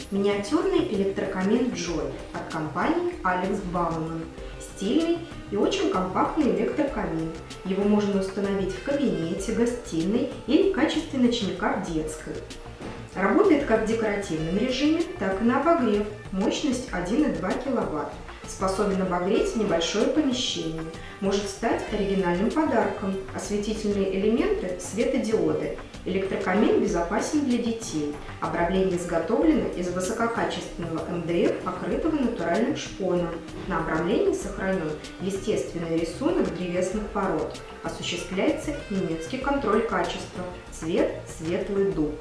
Миниатюрный электрокамин Joy от компании Alex Baumann. Стильный и очень компактный электрокамин. Его можно установить в кабинете, гостиной или в качестве ночника в детской. Работает как в декоративном режиме, так и на обогрев. Мощность 1,2 кВт. Способен обогреть небольшое помещение. Может стать оригинальным подарком. Осветительные элементы – светодиоды. Электрокамин безопасен для детей. Обравление изготовлено из высококачественного МДФ, покрытого натуральным шпоном. На обрамлении сохранен естественный рисунок древесных пород. Осуществляется немецкий контроль качества. Цвет – светлый дуб.